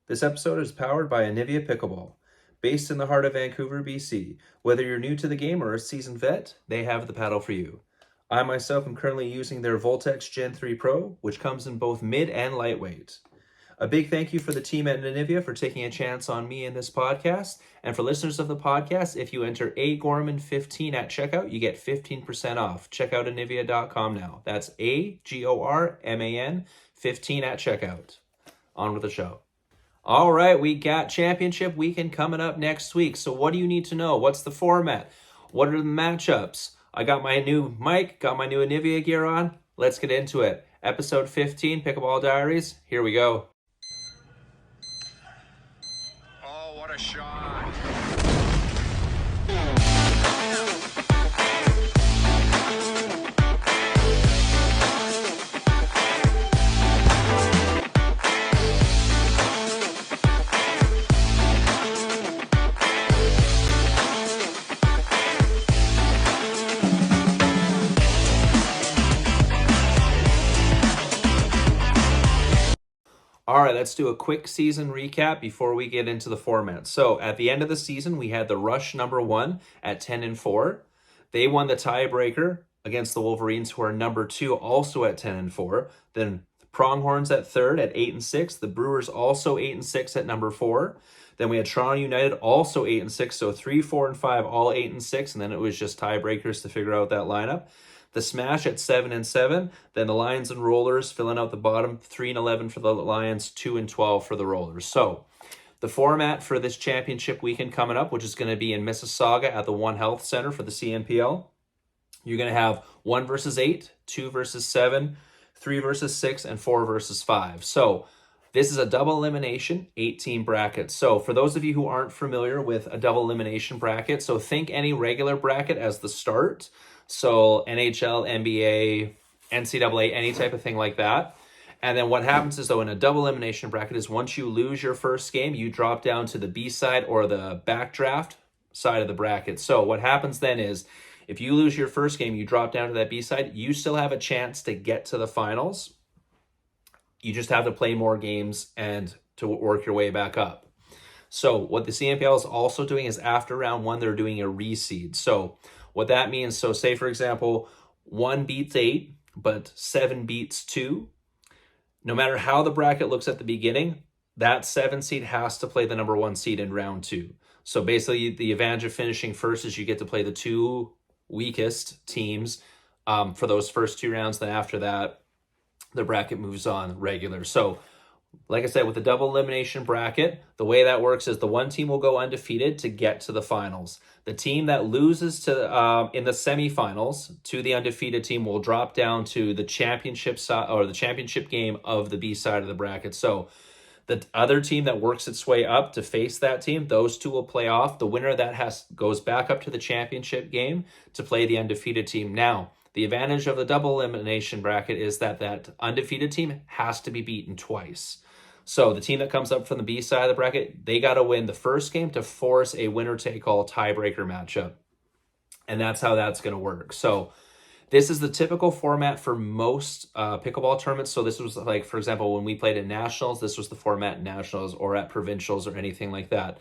This episode is powered by Anivia Pickleball. Based in the heart of Vancouver, BC, whether you're new to the game or a seasoned vet, they have the paddle for you. I myself am currently using their Voltex Gen 3 Pro, which comes in both mid and lightweight. A big thank you for the team at Anivia for taking a chance on me in this podcast. And for listeners of the podcast, if you enter AGorman15 at checkout, you get 15% off. Check out Anivia.com now. That's AGORMAN 15 at checkout. On with the show. All right, we got championship weekend coming up next week. So what do you need to know? What's the format? What are the matchups? I got my new mic, got my new Anivia gear on. Let's get into it. Episode 15, Pickleball Diaries. Here we go. Oh, what a shot. All right, let's do a quick season recap before we get into the format. So at the end of the season, we had the Rush number 1 at 10-4. They won the tiebreaker against the Wolverines, who are number 2, also at 10-4. Then the Pronghorns at 3rd at 8-6. The Brewers also 8-6 at number 4. Then we had Toronto United also 8-6. So 3, 4, and 5 all 8-6, and then it was just tiebreakers to figure out that lineup. The Smash at 7-7, then the Lions and Rollers filling out the bottom, 3-11 for the Lions, 2-12 for the Rollers. So the format for this championship weekend coming up, which is going to be in Mississauga at the One Health Center for the CNPL, you're going to have 1 versus 8, 2 versus 7, 3 versus 6, and 4 versus 5. So this is a double elimination, 8-team bracket. So for those of you who aren't familiar with a double elimination bracket, so think any regular bracket as the start. So NHL, NBA, NCAA, any type of thing like that. And then what happens is, though, in a double elimination bracket is once you lose your first game, you drop down to the B side or the backdraft side of the bracket. So what happens then is if you lose your first game, you drop down to that B side, you still have a chance to get to the finals. You just have to play more games and to work your way back up. So what the CNPL is also doing is after round 1, they're doing a reseed. So what that means, so say, for example, 1 beats 8, but 7 beats 2. No matter how the bracket looks at the beginning, that 7 seed has to play the number 1 seed in round 2. So basically, the advantage of finishing first is you get to play the 2 weakest teams for those first 2 rounds. Then after that, the bracket moves on regular. So like I said, with the double elimination bracket, the way that works is the one team will go undefeated to get to the finals. The team that loses to in the semifinals to the undefeated team will drop down to the championship side or the championship game of the B side of the bracket. So the other team that works its way up to face that team, those two will play off. The winner of that goes back up to the championship game to play the undefeated team. Now, the advantage of the double elimination bracket is that undefeated team has to be beaten twice. So the team that comes up from the B side of the bracket, they got to win the first game to force a winner-take-all tiebreaker matchup. And that's how that's going to work. So this is the typical format for most pickleball tournaments. So this was like, for example, when we played at Nationals, this was the format at Nationals or at Provincials or anything like that.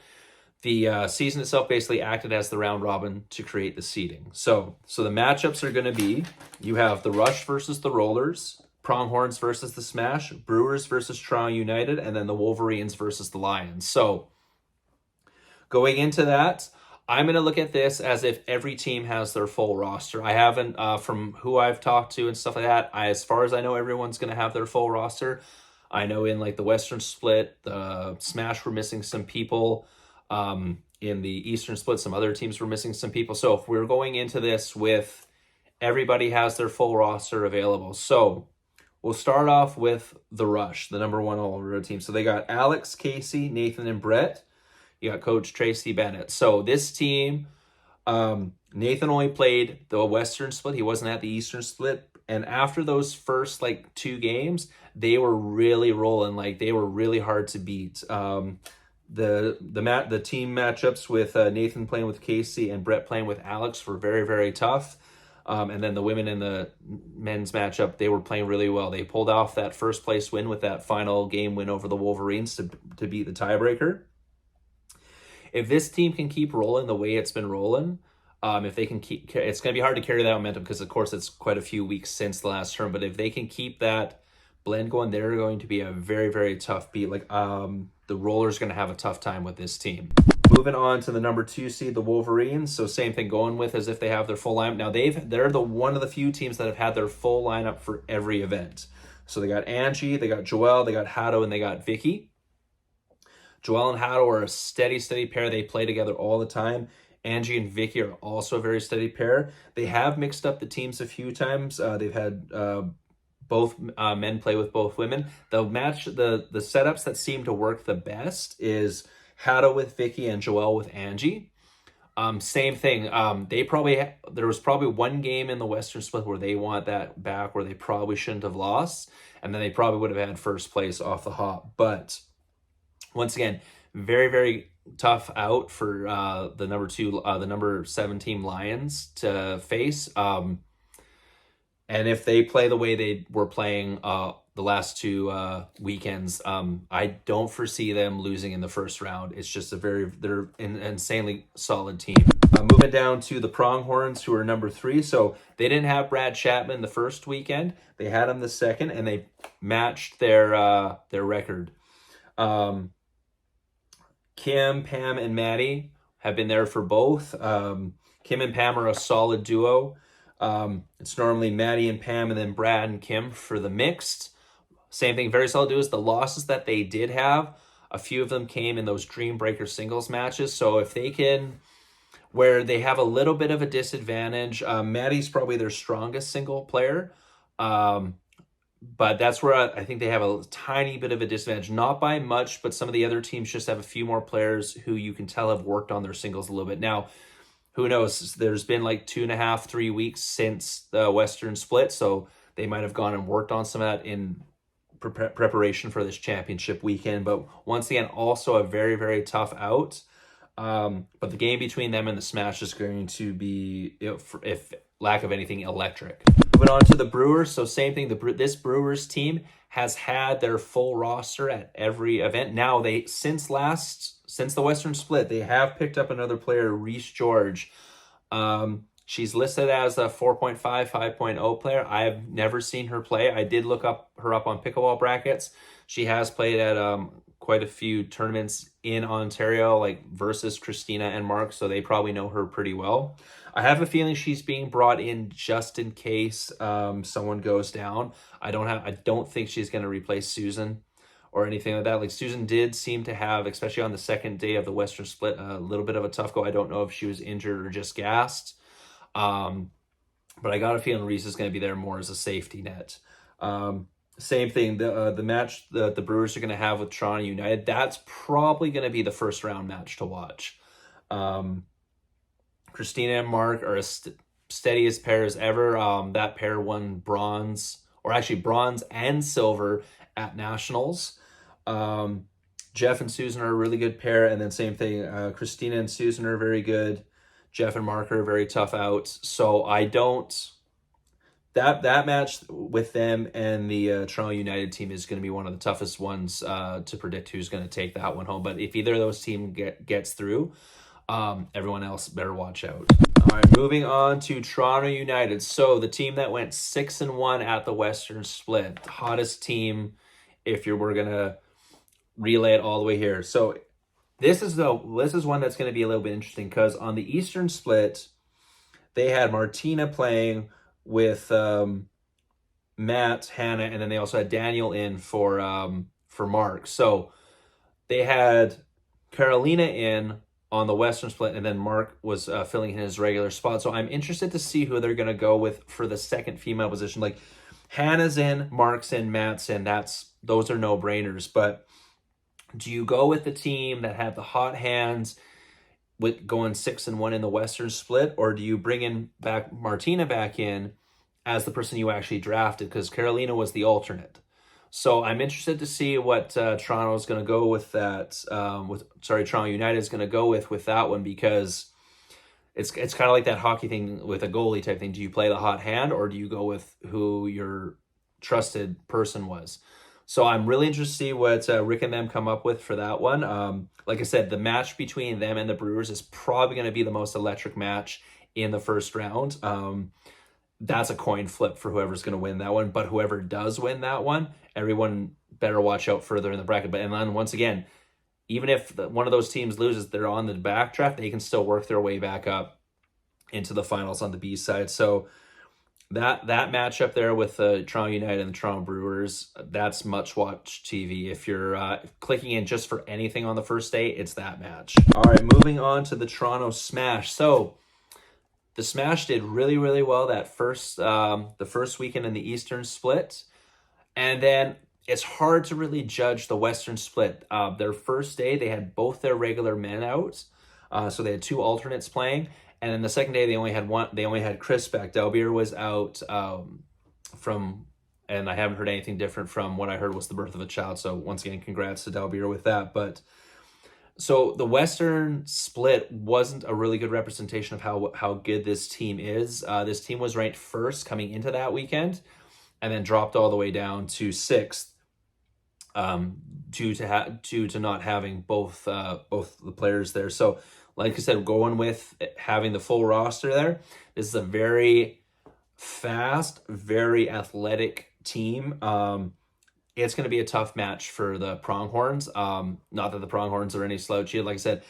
The season itself basically acted as the round robin to create the seeding. So the matchups are going to be, you have the Rush versus the Rollers, Pronghorns versus the Smash, Brewers versus Toronto United, and then the Wolverines versus the Lions. So going into that, I'm going to look at this as if every team has their full roster. I haven't, from who I've talked to and stuff like that, as far as I know, everyone's going to have their full roster. I know in like the Western split, the Smash were missing some people. In the Eastern split, some other teams were missing some people. So if we're going into this with everybody has their full roster available. So we'll start off with the Rush, the number 1 all-around team. So they got Alex, Casey, Nathan, and Brett. You got Coach Tracy Bennett. So this team, Nathan only played the Western split. He wasn't at the Eastern split. And after those first 2 games, they were really rolling. They were really hard to beat. The team matchups with Nathan playing with Casey and Brett playing with Alex were very, very tough. And then the women in the men's matchup, they were playing really well. They pulled off that first place win with that final game win over the Wolverines to beat the tiebreaker. If this team can keep rolling the way it's been rolling, if they can keep, it's going to be hard to carry that momentum because, of course, it's quite a few weeks since the last term. But if they can keep that blend going, they're going to be a very, very tough beat. Like the Rollers going to have a tough time with this team. Moving on to the number 2 seed, the Wolverines. So same thing, going with as if they have their full lineup. Now they're the one of the few teams that have had their full lineup for every event. So they got Angie, they got Joelle, they got Hato, and they got Vicky. Joelle and Hato are a steady pair. They play together all the time. Angie and Vicky are also a very steady pair. They have mixed up the teams a few times. They've had both men play with both women. The setups that seem to work the best is Hato with Vicky and Joelle with Angie. Same thing. There was probably one game in the Western Split where they want that back, where they probably shouldn't have lost, and then they probably would have had first place off the hop. But once again, very, very tough out for the number 7 team Lions to face. And if they play the way they were playing the last 2 weekends, I don't foresee them losing in the first round. It's just they're an insanely solid team. Moving down to the Pronghorns, who are number 3. So they didn't have Brad Chapman the first weekend. They had him the second, and they matched their record. Kim, Pam, and Maddie have been there for both. Kim and Pam are a solid duo. It's normally Maddie and Pam and then Brad and Kim for the mixed. Same thing, very solid duos. The losses that they did have, a few of them came in those Dream Breaker singles matches. So if they can, where they have a little bit of a disadvantage, Maddie's probably their strongest single player. But that's where I think they have a tiny bit of a disadvantage. Not by much, but some of the other teams just have a few more players who you can tell have worked on their singles a little bit. Now, who knows? There's been like 2.5, 3 weeks since the Western Split, so they might have gone and worked on some of that in preparation for this championship weekend. But once again, also a very, very tough out. But the game between them and the Smash is going to be, if lack of anything, electric. Moving on to the Brewers. So same thing. This Brewers team has had their full roster at every event. Now since the Western Split, they have picked up another player, Reese George. She's listed as a 4.5, 5.0 player. I've never seen her play. I did look her up on Pickleball brackets. She has played at quite a few tournaments in Ontario, like versus Christina and Mark, so they probably know her pretty well. I have a feeling she's being brought in just in case someone goes down. I don't think she's going to replace Susan or anything like that. Like, Susan did seem to have, especially on the second day of the Western Split, a little bit of a tough go. I don't know if she was injured or just gassed. But I got a feeling Reese is going to be there more as a safety net. Same thing, the match the Brewers are going to have with Toronto United, that's probably going to be the first round match to watch. Christina and Mark are as steadiest pair as ever. That pair won bronze and silver at Nationals. Jeff and Susan are a really good pair, and then same thing, Christina and Susan are very good. Jeff and Mark are a very tough out. So I don't... That match with them and the Toronto United team is going to be one of the toughest ones to predict who's going to take that one home. But if either of those teams gets through, everyone else better watch out. All right, moving on to Toronto United. So the team that went 6-1 at the Western Split, the hottest team. We're gonna relay it all the way here. So this is one that's going to be a little bit interesting because on the Eastern Split, they had Martina playing with Matt, Hannah, and then they also had Daniel in for Mark. So they had Carolina in on the Western Split, and then Mark was filling in his regular spot. So I'm interested to see who they're going to go with for the second female position. Like, Hannah's in, Mark's in, Matt's in. Those are no-brainers. But do you go with the team that had the hot hands with going 6-1 in the Western Split, or do you bring Martina back in as the person you actually drafted? Because Carolina was the alternate. So I'm interested to see what Toronto is going to go with that. Toronto United is going to go with that one, because it's kind of like that hockey thing with a goalie type thing. Do you play the hot hand or do you go with who your trusted person was? So I'm really interested to see what Rick and them come up with for that one. Like I said, the match between them and the Brewers is probably going to be the most electric match in the first round. That's a coin flip for whoever's going to win that one. But whoever does win that one, everyone better watch out further in the bracket. But and then once again, even if one of those teams loses, they're on the backdraft, they can still work their way back up into the finals on the B side. So that matchup there with the Toronto United and the Toronto Brewers, that's much watch TV. If you're clicking in just for anything on the first day, it's that match. All right, moving on to the Toronto Smash. So the Smash did really, really well that the first weekend in the Eastern split. And then it's hard to really judge the Western split. Their first day, they had both their regular men out. So they had two alternates playing. And then the second day, they only had one. They only had Chris back. Dalbeer was out and I haven't heard anything different from what I heard was the birth of a child. So once again, congrats to Dalbeer with that. But so the Western split wasn't a really good representation of how good this team is. This team was ranked first coming into that weekend, and then dropped all the way down to sixth due to not having both the players there. So, like I said, going with having the full roster there, this is a very fast, very athletic team. It's going to be a tough match for the Pronghorns. Not that the Pronghorns are any slouch here. Like I said,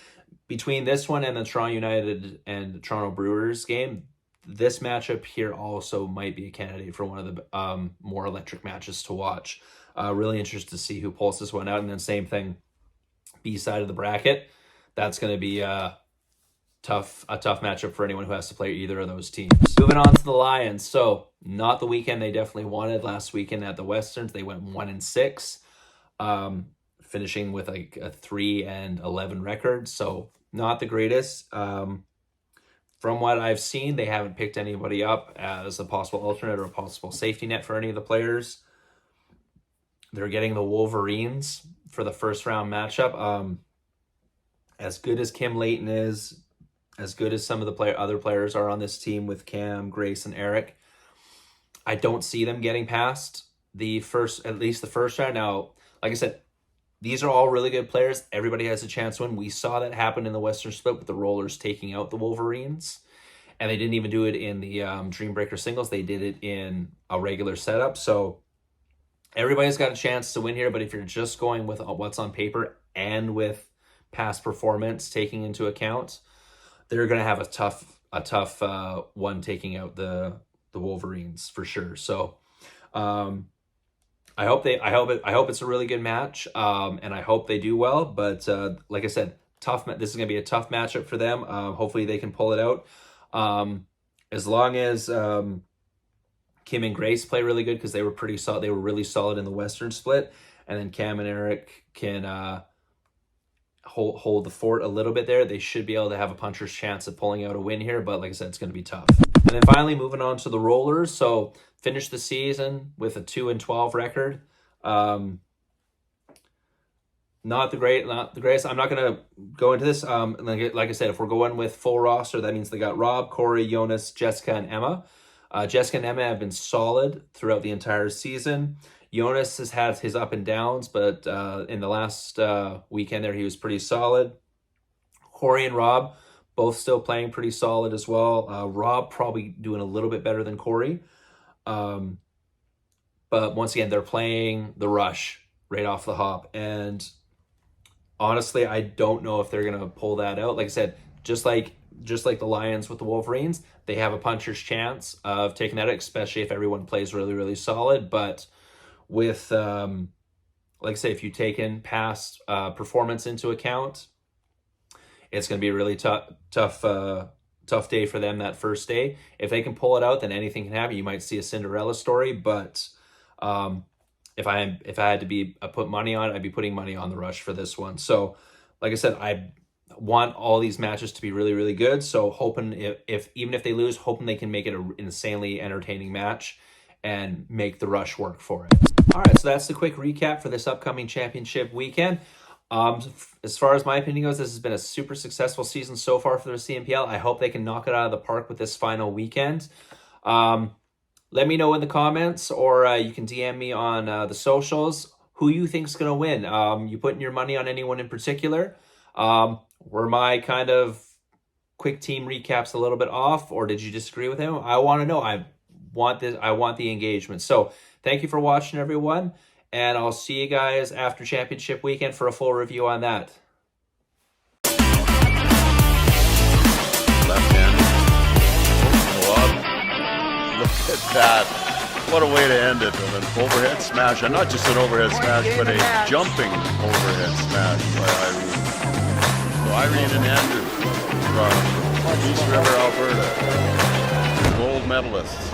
between this one and the Toronto United and Toronto Brewers game, this matchup here also might be a candidate for one of the more electric matches to watch. Really interested to see who pulls this one out. And then same thing, B side of the bracket. That's going to be a tough matchup for anyone who has to play either of those teams. Moving on to the Lions. So not the weekend they definitely wanted. Last weekend at the Westerns, they went 1-6, finishing with like a 3-11 record. So not the greatest. From what I've seen, they haven't picked anybody up as a possible alternate or a possible safety net for any of the players. They're getting the Wolverines for the first round matchup. As good as Kim Layton is, as good as some of the other players are on this team with Cam, Grace, and Eric, I don't see them getting past at least the first round. Now, like I said, these are all really good players. Everybody has a chance to win. We saw that happen in the Western split with the Rollers taking out the Wolverines. And they didn't even do it in the Dreambreaker singles. They did it in a regular setup. So everybody's got a chance to win here. But if you're just going with what's on paper and with past performance taking into account, they're going to have a tough one taking out the Wolverines for sure. So I hope it's a really good match, and I hope they do well. But like I said, this is going to be a tough matchup for them. Hopefully they can pull it out. As long as Kim and Grace play really good, because they were pretty solid. They were really solid in the Western split, and then Cam and Eric can hold the fort a little bit there. They should be able to have a puncher's chance of pulling out a win here, but like I said, it's going to be tough. And then finally, moving on to the Rollers. So finished the season with a 2-12 record. Not the greatest. I'm not going to go into this. Like I said, if we're going with full roster, that means they got Rob, Corey, Jonas, Jessica, and Emma. Jessica and Emma have been solid throughout the entire season. Jonas has had his up and downs, but in the last weekend there, he was pretty solid. Corey and Rob, both still playing pretty solid as well. Rob probably doing a little bit better than Corey. But once again, they're playing the rush right off the hop. And honestly, I don't know if they're going to pull that out. Like I said, just like the Lions with the Wolverines, they have a puncher's chance of taking that out, especially if everyone plays really, really solid. But with, like I say, if you take in past performance into account, it's going to be a really tough day for them that first day. If they can pull it out, then anything can happen. You might see a Cinderella story, but if I had to put money on it, I'd be putting money on the Rush for this one. So, like I said, I want all these matches to be really, really good. So, hoping even if they lose, hoping they can make it an insanely entertaining match and make the Rush work for it. All right, so that's the quick recap for this upcoming championship weekend. As far as my opinion goes, this has been a super successful season so far for the CNPL. I hope they can knock it out of the park with this final weekend. Let me know in the comments, or you can DM me on the socials who you think's going to win. You putting your money on anyone in particular? Were my kind of quick team recaps a little bit off, or did you disagree with him? I want to know. I want the engagement. So thank you for watching, everyone, and I'll see you guys after championship weekend for a full review on that. Left hand. Look at that. What a way to end it with an overhead smash. And not just an overhead smash, but a jumping overhead smash by Irene. So Irene and Andrew from East River, Alberta, gold medalists.